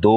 2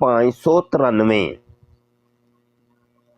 593।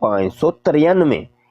593,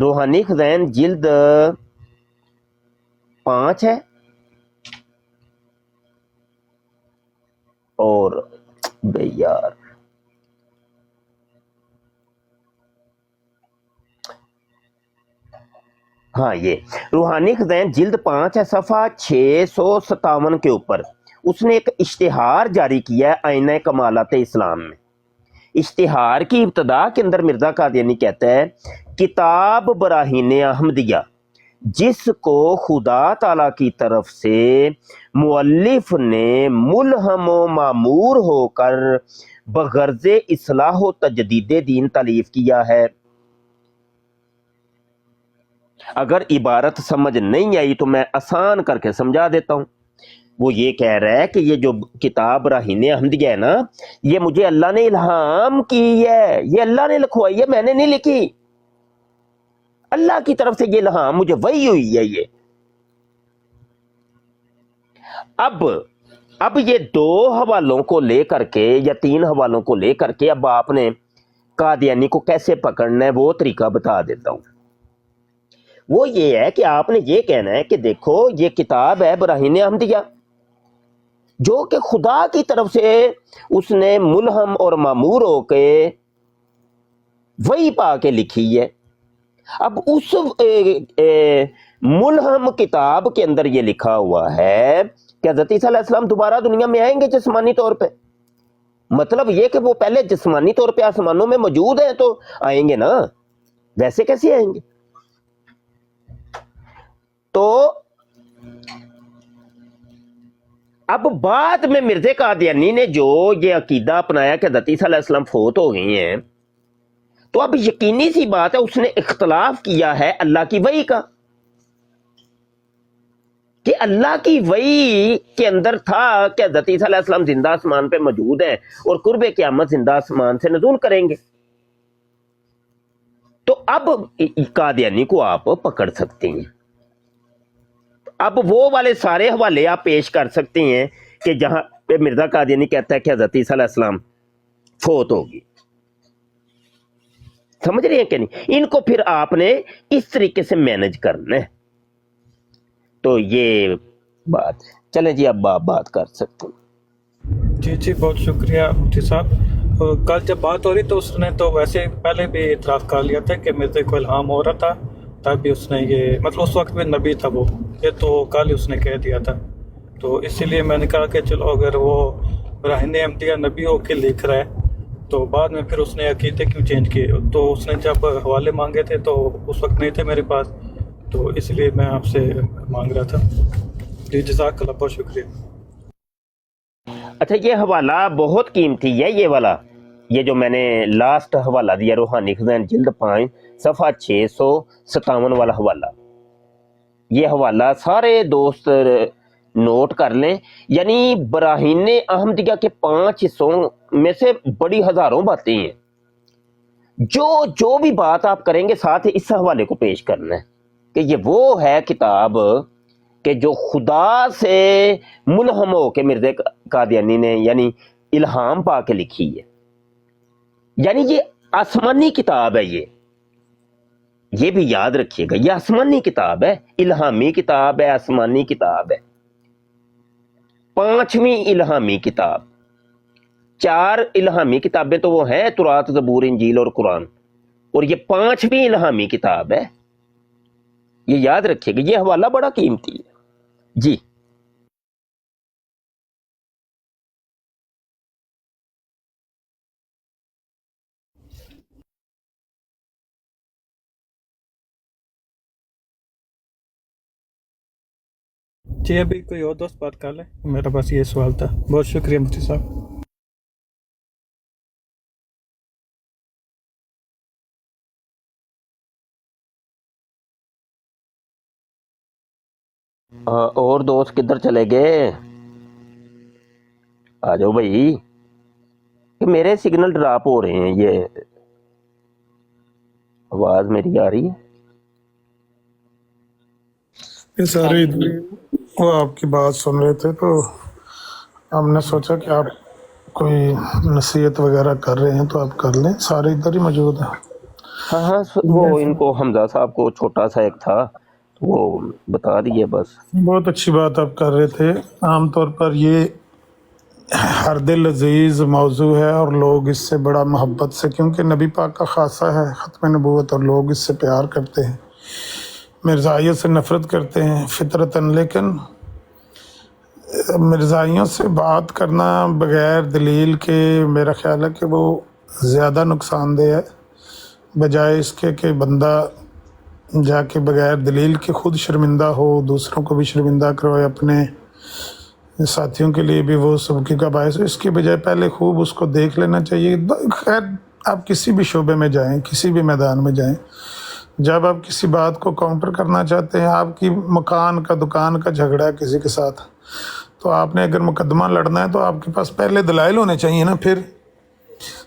روحانی خزائن جلد 5 ہے، اور بے یار ہاں یہ روحانی خزائن جلد 5 ہے، صفحہ 657 کے اوپر اس نے ایک اشتہار جاری کیا ہے آئینہ کمالات اسلام میں۔ اشتہار کی ابتدا کے اندر مرزا قادیانی کہتا ہے کتاب براہین احمدیہ جس کو خدا تعالیٰ کی طرف سے مؤلف نے ملہم و معمور ہو کر بغرض اصلاح و تجدید دین تالیف کیا ہے۔ اگر عبارت سمجھ نہیں آئی تو میں آسان کر کے سمجھا دیتا ہوں۔ وہ یہ کہہ رہا ہے کہ یہ جو کتاب براہین احمدیہ ہے نا، یہ مجھے اللہ نے الہام کی ہے، یہ اللہ نے لکھوائی ہے، میں نے نہیں لکھی، اللہ کی طرف سے یہ الہام مجھے وحی ہوئی ہے۔ یہ اب یہ 2 حوالوں کو لے کر کے یا 3 حوالوں کو لے کر کے اب آپ نے قادیانی کو کیسے پکڑنا ہے وہ طریقہ بتا دیتا ہوں۔ وہ یہ ہے کہ آپ نے یہ کہنا ہے کہ دیکھو یہ کتاب ہے براہین احمدیہ جو کہ خدا کی طرف سے اس نے ملہم اور معمور ہو کے وحی پا کے لکھی ہے۔ اب اس ملہم کتاب کے اندر یہ لکھا ہوا ہے کہ حضرت عیسیٰ علیہ السلام دوبارہ دنیا میں آئیں گے جسمانی طور پہ، مطلب یہ کہ وہ پہلے جسمانی طور پہ آسمانوں میں موجود ہیں تو آئیں گے نا، ویسے کیسے آئیں گے؟ تو اب بعد میں مرزا قادیانی نے جو یہ عقیدہ اپنایا کہ حضرت عیسیٰ علیہ السلام فوت ہو گئے ہیں، تو اب یقینی سی بات ہے اس نے اختلاف کیا ہے اللہ کی وحی کا، کہ اللہ کی وحی کے اندر تھا کہ حضرت عیسیٰ علیہ السلام زندہ آسمان پہ موجود ہیں اور قرب قیامت زندہ آسمان سے نزول کریں گے۔ تو اب قادیانی کو آپ پکڑ سکتے ہیں، اب وہ والے سارے حوالے آپ پیش کر سکتے ہیں کہ جہاں پہ مرزا قادیانی کہتا ہے کہ حضرت عیسیٰ علیہ السلام فوت ہوگی۔ سمجھ رہے ہیں کہ نہیں؟ ان کو پھر آپ نے اس طریقے سے مینج کرنا ہے۔ تو یہ بات چلیں جی، اب آپ بات کر سکتے ہیں۔ جی بہت شکریہ مفتی صاحب۔ کل جب بات ہو رہی تو اس نے تو ویسے پہلے بھی اعتراف کر لیا تھا کہ مرزا کو الہام ہو رہا تھا، تب بھی اس نے یہ مطلب اس وقت بھی نبی تھا وہ، یہ تو کل ہی اس نے کہہ دیا تھا۔ تو اسی لیے میں نے کہا کہ چلو اگر وہ براہین احمدیہ نبی ہو کے لکھ رہا ہے تو بعد میں پھر اس نے عقیدے کیوں چینج کیے؟ تو اس نے جب حوالے مانگے تھے تو اس وقت نہیں تھے میرے پاس، تو اس لیے میں آپ سے مانگ رہا تھا۔ جی جزاک اللہ، بہت شکریہ۔ اچھا یہ حوالہ بہت قیمتی ہے، یہ والا، یہ جو میں نے لاسٹ حوالہ دیا روحانی خزائن جلد 5 صفحہ 657 والا حوالہ، یہ حوالہ سارے دوست نوٹ کر لیں۔ یعنی براہین احمدیہ کے 5 حصوں میں سے بڑی ہزاروں باتیں ہیں، جو بھی بات آپ کریں گے ساتھ اس حوالے کو پیش کرنا ہے کہ یہ وہ ہے کتاب کہ جو خدا سے ملہم ہو کے مرزا قادیانی نے یعنی الہام پا کے لکھی ہے، یعنی یہ آسمانی کتاب ہے، یہ بھی یاد رکھیے گا، یہ آسمانی کتاب ہے، الہامی کتاب ہے، آسمانی کتاب ہے، 5ویں الہامی کتاب۔ 4 الہامی کتابیں تو وہ ہیں تورات، زبور، انجیل اور قرآن، اور یہ 5ویں الہامی کتاب ہے، یہ یاد رکھیے گا، یہ حوالہ بڑا قیمتی ہے۔ جی جی ابھی کوئی اور دوست بات کر لیں، میرا بس یہ سوال تھا۔ بہت شکریہ مفتی صاحب۔ اور دوست کدھر چلے گئے؟ آ جاؤ بھائی، میرے سگنل ڈراپ ہو رہے ہیں، یہ آواز میری آ رہی ہے؟ یہ سارے وہ آپ کی بات سن رہے تھے تو ہم نے سوچا کہ آپ کوئی نصیحت وغیرہ کر رہے ہیں تو آپ کر لیں، سارے ادھر ہی موجود ہیں۔ ہاں ہاں وہ ان کو حمزہ صاحب کو چھوٹا سا ایک تھا وہ بتا دیے بس. بہت اچھی بات آپ کر رہے تھے. عام طور پر یہ ہر دل عزیز موضوع ہے اور لوگ اس سے بڑا محبت سے، کیونکہ نبی پاک کا خاصہ ہے ختم نبوت، اور لوگ اس سے پیار کرتے ہیں، مرزائیت سے نفرت کرتے ہیں فطرتاً. لیکن مرزائیوں سے بات کرنا بغیر دلیل کے میرا خیال ہے کہ وہ زیادہ نقصان دہ ہے، بجائے اس کے کہ بندہ جا کے بغیر دلیل کے خود شرمندہ ہو، دوسروں کو بھی شرمندہ کروائے، اپنے ساتھیوں کے لیے بھی وہ سبکی کا باعث ہے. اس کے بجائے پہلے خوب اس کو دیکھ لینا چاہیے. خیر آپ کسی بھی شعبے میں جائیں، کسی بھی میدان میں جائیں، جب آپ کسی بات کو کاؤنٹر کرنا چاہتے ہیں، آپ کی مکان کا دکان کا جھگڑا ہے کسی کے ساتھ، تو آپ نے اگر مقدمہ لڑنا ہے تو آپ کے پاس پہلے دلائل ہونے چاہیے نا. پھر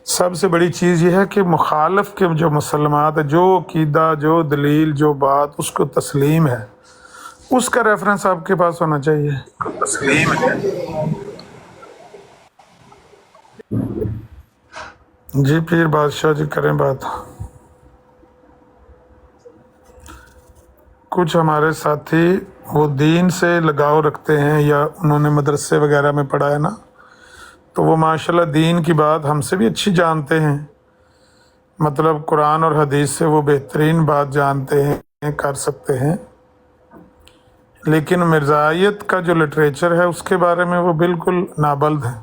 سب سے بڑی چیز یہ ہے کہ مخالف کے جو مسلمات، جو عقیدہ، جو دلیل، جو بات اس کو تسلیم ہے، اس کا ریفرنس آپ کے پاس ہونا چاہیے. تسلیم ہے. جی پیر بادشاہ جی کریں بات. کچھ ہمارے ساتھی وہ دین سے لگاؤ رکھتے ہیں یا انہوں نے مدرسے وغیرہ میں پڑھا ہے نا، تو وہ ماشاءاللہ دین کی بات ہم سے بھی اچھی جانتے ہیں، مطلب قرآن اور حدیث سے وہ بہترین بات جانتے ہیں، کر سکتے ہیں. لیکن مرزائیت کا جو لٹریچر ہے اس کے بارے میں وہ بالکل نابلد ہے.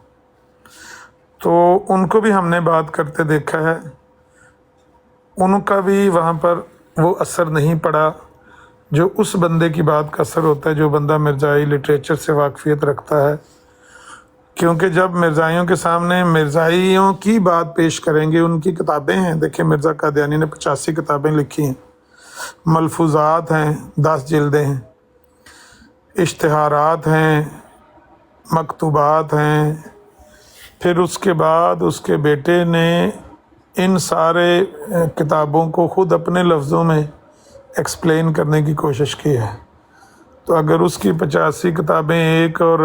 تو ان کو بھی ہم نے بات کرتے دیکھا ہے، ان کا بھی وہاں پر وہ اثر نہیں پڑا جو اس بندے کی بات کا اثر ہوتا ہے جو بندہ مرزائی لٹریچر سے واقفیت رکھتا ہے. کیونکہ جب مرزائیوں کے سامنے مرزائیوں کی بات پیش کریں گے، ان کی کتابیں ہیں، دیکھیں مرزا قادیانی نے 85 کتابیں لکھی ہیں، ملفوظات ہیں 10 جلدیں ہیں، اشتہارات ہیں، مکتوبات ہیں. پھر اس کے بعد اس کے بیٹے نے ان سارے کتابوں کو خود اپنے لفظوں میں ایکسپلین کرنے کی کوشش کی ہے. تو اگر اس کی 85 کتابیں ایک اور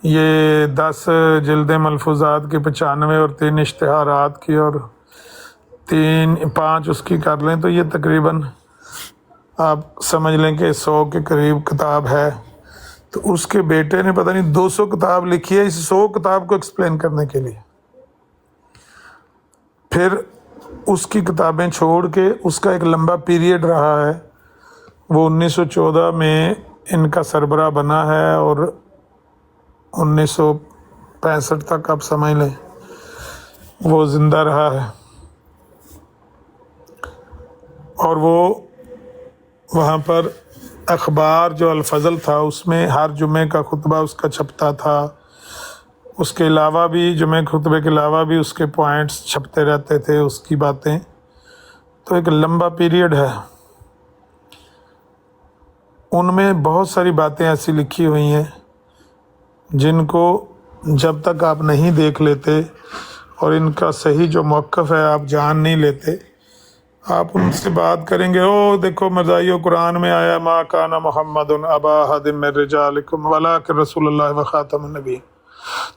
یہ 10 جلدیں ملفوظات کی 95 اور 3 اشتہارات کی اور 5 اس کی کر لیں تو یہ تقریباً آپ سمجھ لیں کہ 100 کے قریب کتاب ہے. تو اس کے بیٹے نے پتہ نہیں 200 کتاب لکھی ہے اس 100 کتاب کو ایکسپلین کرنے کے لیے. پھر اس کی کتابیں چھوڑ کے اس کا ایک لمبا پیریڈ رہا ہے، وہ 1914 میں ان کا سربراہ بنا ہے اور 1965 تک آپ سمجھ لیں وہ زندہ رہا ہے. اور وہ وہاں پر اخبار جو الفضل تھا اس میں ہر جمعے کا خطبہ اس کا چھپتا تھا. اس کے علاوہ بھی جمعے خطبے کے علاوہ بھی اس کے پوائنٹس چھپتے رہتے تھے، اس کی باتیں. تو ایک لمبا پیریڈ ہے. ان میں بہت ساری باتیں ایسی لکھی ہوئی ہیں جن کو جب تک آپ نہیں دیکھ لیتے اور ان کا صحیح جو موقف ہے آپ جان نہیں لیتے، آپ ان سے بات کریں گے او دیکھو مرزائیو قرآن میں آیا ما کان محمد ابا احد من رجالکم ولکن رسول اللہ و خاتم النبی،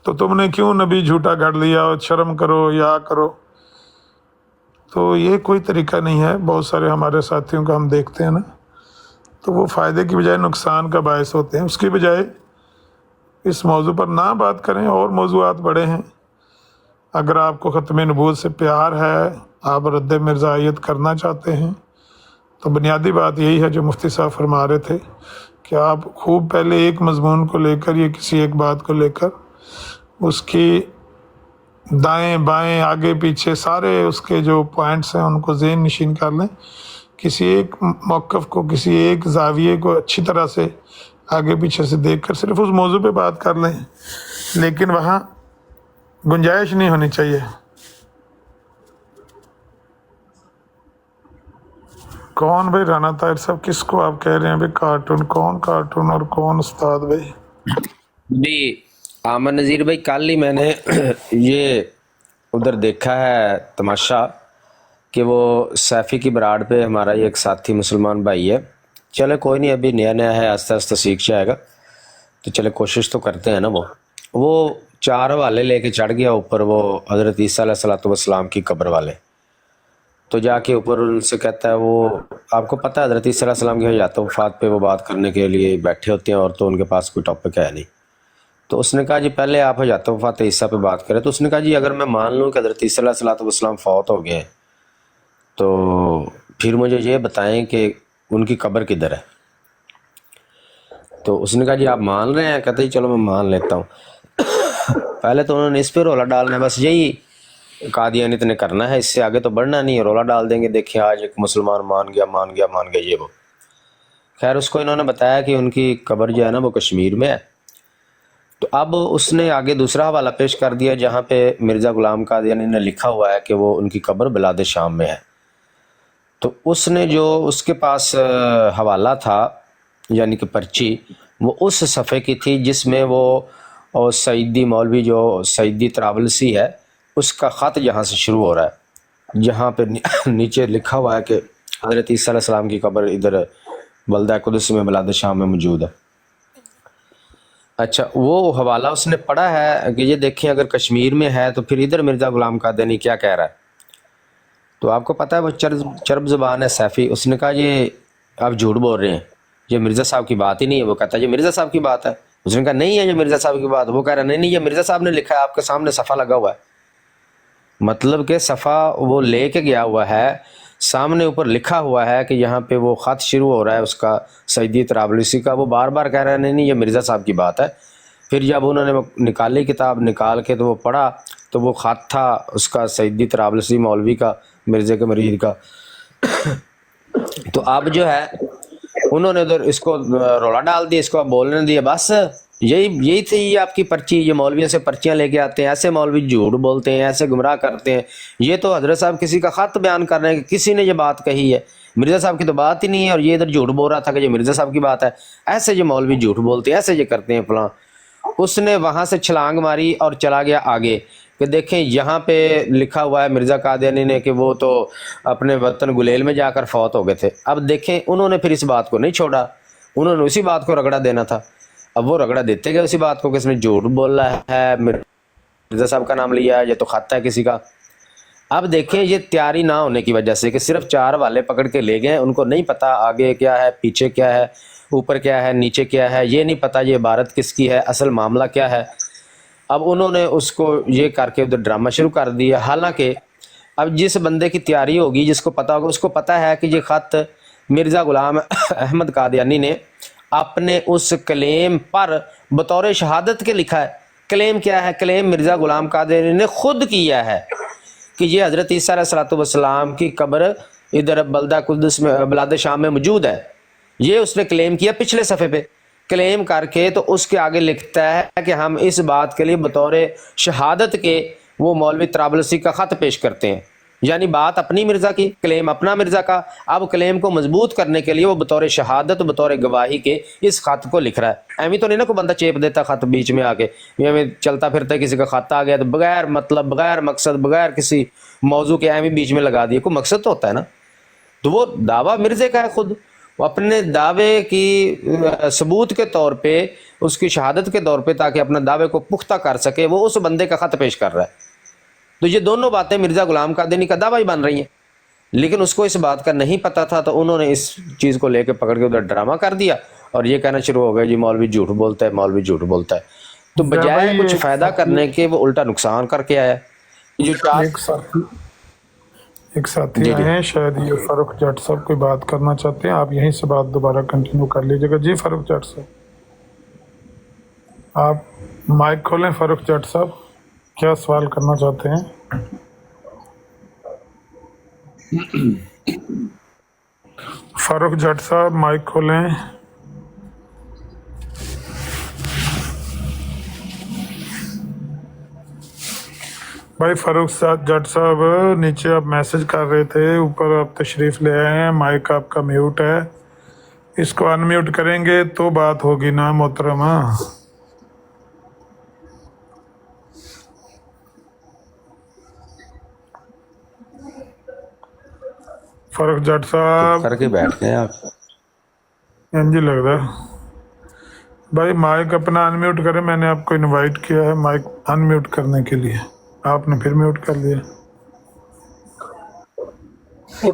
تو تم نے کیوں نبی جھوٹا گھڑ لیا، اور شرم کرو یا کرو. تو یہ کوئی طریقہ نہیں ہے. بہت سارے ہمارے ساتھیوں کو ہم دیکھتے ہیں نا، تو وہ فائدے کی بجائے نقصان کا باعث ہوتے ہیں. اس کی بجائے اس موضوع پر نہ بات کریں، اور موضوعات بڑے ہیں. اگر آپ کو ختم نبوت سے پیار ہے، آپ رد مرزائیت کرنا چاہتے ہیں، تو بنیادی بات یہی ہے جو مفتی صاحب فرما رہے تھے کہ آپ خوب پہلے ایک مضمون کو لے کر یا کسی ایک بات کو لے کر اس کی دائیں بائیں آگے پیچھے سارے اس کے جو پوائنٹس ہیں ان کو ذہن نشین کر لیں. کسی ایک موقف کو، کسی ایک زاویے کو اچھی طرح سے آگے پیچھے سے دیکھ کر صرف اس موضوع پہ بات کر لیں، لیکن وہاں گنجائش نہیں ہونی چاہیے. کون بھائی رانا طاہر صاحب، کس کو آپ کہہ رہے ہیں بھائی کارٹون؟ کون کارٹون اور کون استاد بھائی؟ جی آمن نذیر بھائی، کل ہی میں نے یہ ادھر دیکھا ہے تماشا کہ وہ سیفی کی براڑ پہ ہمارا یہ ایک ساتھی مسلمان بھائی ہے. چلے کوئی نہیں، ابھی نیا نیا ہے، آہستہ آہستہ سیکھ جائے گا. تو چلے کوشش تو کرتے ہیں نا. وہ 4 حوالے لے کے چڑھ گیا اوپر، وہ حضرت عیسیٰ علیہ الصلوۃ والسلام کی قبر والے. تو جا کے اوپر ان سے کہتا ہے وہ آپ کو پتہ ہے حضرت عیسیٰ علیہ السلام کی حیات وفات پہ وہ بات کرنے کے لیے بیٹھے ہوتے ہیں اور تو ان کے پاس کوئی ٹاپک ہے نہیں. تو اس نے کہا جی پہلے آپ حیات وفات عیسیٰ پہ بات کریں. تو اس نے کہا جی اگر میں مان لوں کہ حضرت عیسیٰ علیہ السلام فوت ہو گئے ہیں تو پھر مجھے یہ بتائیں کہ ان کی قبر کدھر ہے. تو اس نے کہا جی آپ مان رہے ہیں؟ کہتے جی چلو میں مان لیتا ہوں. پہلے تو انہوں نے اس پہ رولا ڈالنا ہے، بس یہی قادیانیت نے کرنا ہے، اس سے آگے تو بڑھنا نہیں ہے. رولا ڈال دیں گے دیکھیں آج ایک مسلمان مان گیا یہ وہ. خیر اس کو انہوں نے بتایا کہ ان کی قبر جو ہے نا وہ کشمیر میں ہے. تو اب اس نے آگے دوسرا حوالہ پیش کر دیا جہاں پہ مرزا غلام قادیانی نے لکھا ہوا ہے کہ وہ ان کی قبر بلاد شام میں ہے. تو اس نے جو اس کے پاس حوالہ تھا یعنی کہ پرچی، وہ اس صفحے کی تھی جس میں وہ اور سعیدی مولوی جو سعیدی طرابلسی ہے اس کا خط یہاں سے شروع ہو رہا ہے، جہاں پہ نیچے لکھا ہوا ہے کہ حضرت عیسیٰ علیہ السلام کی قبر ادھر بلدہ قدس میں بلاد شام میں موجود ہے. اچھا وہ حوالہ اس نے پڑھا ہے کہ یہ دیکھیں اگر کشمیر میں ہے تو پھر ادھر مرزا غلام قادیانی کیا کہہ رہا ہے. تو آپ کو پتہ ہے وہ چرب زبان ہے سیفی. اس نے کہا یہ آپ جھوٹ بول رہے ہیں، یہ مرزا صاحب کی بات ہی نہیں ہے. وہ کہتا ہے یہ مرزا صاحب کی بات ہے. اس نے کہا نہیں ہے یہ مرزا صاحب کی بات. وہ کہہ رہا نہیں یہ مرزا صاحب نے لکھا ہے، آپ کے سامنے صفحہ لگا ہوا ہے. مطلب کہ صفحہ وہ لے کے گیا ہوا ہے، سامنے اوپر لکھا ہوا ہے کہ یہاں پہ وہ خط شروع ہو رہا ہے اس کا سعیدی طرابلسی کا. وہ بار بار کہہ رہا ہے نہیں یہ مرزا صاحب کی بات ہے. پھر جب انہوں نے وہ نکالی کتاب نکال کے تو وہ پڑھا تو وہ خط تھا اس کا سعیدی طرابلسی مولوی کا، مرزے کے مرید کا. تو اب جو ہے انہوں نے ادھر اس کو رولا ڈال دیا، اس کو بولنے دیا. بس یہی تھی یہ آپ کی پرچی. یہ مولویوں سے پرچیاں لے کے آتے ہیں، ایسے مولوی جھوٹ بولتے ہیں، ایسے گمراہ کرتے ہیں. یہ تو حضرت صاحب کسی کا خط بیان کر رہے ہیں کہ کسی نے یہ بات کہی ہے، مرزا صاحب کی تو بات ہی نہیں ہے، اور یہ ادھر جھوٹ بول رہا تھا کہ یہ مرزا صاحب کی بات ہے. ایسے یہ مولوی جھوٹ بولتے ہیں، ایسے یہ کرتے ہیں فلاں. اس نے وہاں سے چھلانگ ماری اور چلا گیا آگے کہ دیکھیں یہاں پہ لکھا ہوا ہے مرزا قادیانی نے کہ وہ تو اپنے وطن گلیل میں جا کر فوت ہو گئے تھے. اب دیکھیں انہوں نے پھر اس بات کو نہیں چھوڑا، انہوں نے اسی بات کو رگڑا دینا تھا. اب وہ رگڑا دیتے گئے اسی بات کو کہ اس نے جھوٹ بولا ہے، مرزا صاحب کا نام لیا ہے، یہ تو خط ہے کسی کا. اب دیکھیں یہ تیاری نہ ہونے کی وجہ سے کہ صرف 4 والے پکڑ کے لے گئے، ان کو نہیں پتا آگے کیا ہے، پیچھے کیا ہے، اوپر کیا ہے، نیچے کیا ہے، یہ نہیں پتا یہ عبارت کس کی ہے، اصل معاملہ کیا ہے. اب انہوں نے اس کو یہ کر کے ادھر ڈرامہ شروع کر دیا. حالانکہ اب جس بندے کی تیاری ہوگی، جس کو پتا ہوگا، اس کو پتا ہے کہ یہ خط مرزا غلام احمد قادیانی نے اپنے اس کلیم پر بطور شہادت کے لکھا ہے. کلیم کیا ہے؟ کلیم مرزا غلام قادیانی نے خود کیا ہے کہ یہ حضرت عیسیٰ علیہ السلام کی قبر ادھر بلدہ قدس میں بلاد شام میں موجود ہے. یہ اس نے کلیم کیا پچھلے صفحے پہ. کلیم کر کے تو اس کے آگے لکھتا ہے کہ ہم اس بات کے لیے بطور شہادت کے وہ مولوی طرابلسی کا خط پیش کرتے ہیں. یعنی بات اپنی مرزا کی، کلیم اپنا مرزا کا. اب کلیم کو مضبوط کرنے کے لیے وہ بطور شہادت، بطور گواہی کے اس خط کو لکھ رہا ہے. ایویں تو نہیں نا کوئی بندہ چیپ دیتا خط بیچ میں آ کے، ایویں چلتا پھرتا ہے کسی کا خط آ گیا تو بغیر مطلب، بغیر مقصد، بغیر کسی موضوع کے ایویں بیچ میں لگا دیا. کوئی مقصد تو ہوتا ہے نا. تو وہ دعویٰ مرزے کا ہے خود، وہ اپنے دعوے کی ثبوت کے طور پہ، اس کی شہادت کے طور پہ، تاکہ اپنے دعوے کو پختہ کر سکے، وہ اس بندے کا خط پیش کر رہا ہے. تو یہ دونوں باتیں مرزا غلام قادیانی کا دعویٰ ہی بن رہی ہیں. لیکن اس کو اس بات کا نہیں پتا تھا، تو انہوں نے اس چیز کو لے کے پکڑ کے ادھر ڈرامہ کر دیا اور یہ کہنا شروع ہو گیا جی مولوی جھوٹ بولتا ہے، مولوی جھوٹ بولتا ہے. تو بجائے کچھ فائدہ کرنے کے وہ الٹا نقصان کر کے آیا. جو ایک ساتھی آئے ہیں، شاید یہ فاروق جٹ صاحب کوئی بات کرنا چاہتے ہیں. آپ یہیں سے بات دوبارہ کنٹینیو کر لیجیے گا. جی فاروق جٹ صاحب، آپ مائک کھولیں. فاروق جٹ صاحب کیا سوال کرنا چاہتے ہیں؟ فاروق جٹ صاحب مائک کھولیں. بھائی فاروق جٹ صاحب نیچے آپ میسج کر رہے تھے، اوپر آپ تشریف لے آئے ہیں، مائک آپ کا میوٹ ہے. اس کو ان میوٹ کریں گے تو بات ہوگی نا محترمہ. فاروق جٹ صاحب کر کے بیٹھ گئے آپ. جی لگ رہا ہے بھائی مائک اپنا ان میوٹ کریں. میں نے آپ کو انوائٹ کیا ہے مائک ان میوٹ کرنے کے لیے، آپ نے پھر میوٹ کر لیا. ਉਹ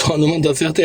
ਤੁਹਾਨੂੰ ਮੈਂ ਦੱਸਿਆ ਤੇ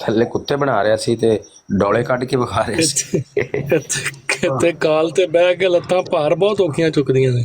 ਥੱਲੇ ਕੁੱਤੇ ਬਣਾ ਰਿਹਾ ਸੀ ਤੇ ਡੋਲੇ ਕੱਢ ਕੇ ਵਿਖਾ ਰਿਹਾ ਸੀ। ਕਿਤੇ ਕਾਲ ਤੇ ਬਹਿ ਕੇ ਲੱਤਾਂ ਭਾਰ ਬਹੁਤ ਔਖੀਆਂ ਚੁੱਕਦੀਆਂ ਨੇ।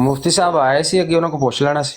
ਮੁਫਤੀ ਸਾਹਿਬ ਆਏ ਸੀ ਅੱਗੇ, ਉਹਨਾਂ ਕੋ ਪੁੱਛ ਲੈਣਾ ਸੀ।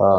ਹਾਂ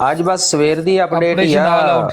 ਅੱਜ ਬਸ ਸਵੇਰ ਦੀ ਅਪਡੇਟ ਹੀ ਆ। Operation All Out।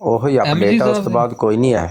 ਉਹੀ ਅਪਡੇਟ ਆ, ਉਸ ਤੋਂ ਬਾਅਦ ਕੋਈ ਨਹੀਂ ਆਇਆ।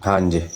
ਹਾਂਜੀ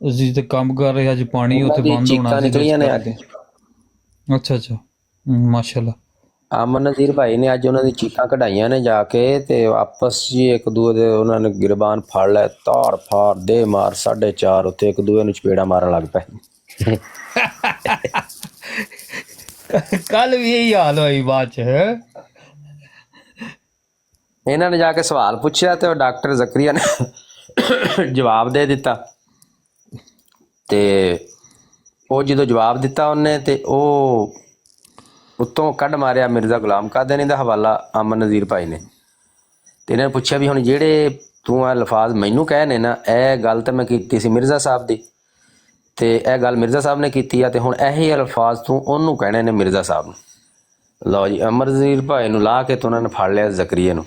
ਅਸੀਂ ਤੇ ਕੰਮ ਕਰ ਰਹੇ, ਅੱਜ ਪਾਣੀ ਉੱਥੇ ਉਹਨਾਂ ਦੀ ਬੰਦ ਹੋਣਾ ਚੀਕਾਂ ਸੀ ਨਿਕਲੀਆਂ ਨੇ ਅੱਜ। ਅੱਛਾ ਅੱਛਾ ਮਾਸ਼ਾਅੱਲਾ। ਅਮਨ ਨਜ਼ੀਰ ਭਾਈ ਨੇ ਅੱਜ ਉਹਨਾਂ ਦੀ ਚੀਕਾਂ ਕਢਾਈਆਂ ਨੇ ਜਾ ਕੇ, ਤੇ ਆਪਸ 'ਚ ਹੀ ਇੱਕ ਦੂਏ ਦੇ ਉਹਨਾਂ ਨੇ ਗਿਰਬਾਨ ਫੜ ਲਿਆ, ਤਾੜ ਫਾੜ ਦੇ ਮਾਰ 4:30 ਉੱਥੇ ਇੱਕ ਦੂਏ ਨੂੰ ਚਪੇੜਾ ਮਾਰਨ ਲੱਗ ਪਏ। ਕੱਲ ਵੀ ਇਹੀ ਹਾਲ ਹੋਈ ਬਾਅਦ ਚ। ਇਹਨਾਂ ਨੇ ਜਾ ਕੇ ਸਵਾਲ ਪੁੱਛਿਆ ਤੇ ਉਹ ਡਾਕਟਰ ਜ਼ਕਰੀਆ ਨੇ ਜਵਾਬ ਦੇ ਦਿੱਤਾ, ਤੇ ਉਹ ਜਦੋਂ ਜਵਾਬ ਦਿੱਤਾ ਉਹਨੇ, ਤੇ ਉਹ ਉੱਤੋਂ ਕੱਢ ਮਾਰਿਆ ਮਿਰਜ਼ਾ ਗੁਲਾਮ ਕਾਦਿਆਨੀ ਦਾ ਹਵਾਲਾ ਅਮਨ ਨਜ਼ੀਰ ਭਾਈ ਨੇ। ਤੇ ਇਹਨਾਂ ਨੇ ਪੁੱਛਿਆ ਵੀ ਹੁਣ ਜਿਹੜੇ ਤੂੰ ਆ ਲਫ਼ਾਜ਼ ਮੈਨੂੰ ਕਹੇ ਨੇ ਨਾ, ਇਹ ਗੱਲ ਤਾਂ ਮੈਂ ਕੀਤੀ ਸੀ ਮਿਰਜ਼ਾ ਸਾਹਿਬ ਦੀ, ਤੇ ਇਹ ਗੱਲ ਮਿਰਜ਼ਾ ਸਾਹਿਬ ਨੇ ਕੀਤੀ ਆ, ਤੇ ਹੁਣ ਇਹੀ ਅਲਫਾਜ਼ ਤੂੰ ਉਹਨੂੰ ਕਹਿਣੇ ਨੇ ਮਿਰਜ਼ਾ ਸਾਹਿਬ ਨੂੰ। ਲਓ ਜੀ, ਅਮਰ ਨਜ਼ੀਰ ਭਾਈ ਨੂੰ ਲਾ ਕੇ ਤੇ ਉਹਨਾਂ ਨੇ ਫੜ ਲਿਆ ਜ਼ਕਰੀਆ ਨੂੰ।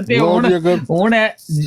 ਤੇ ਲਓ ਹੁਣ ਜੀ,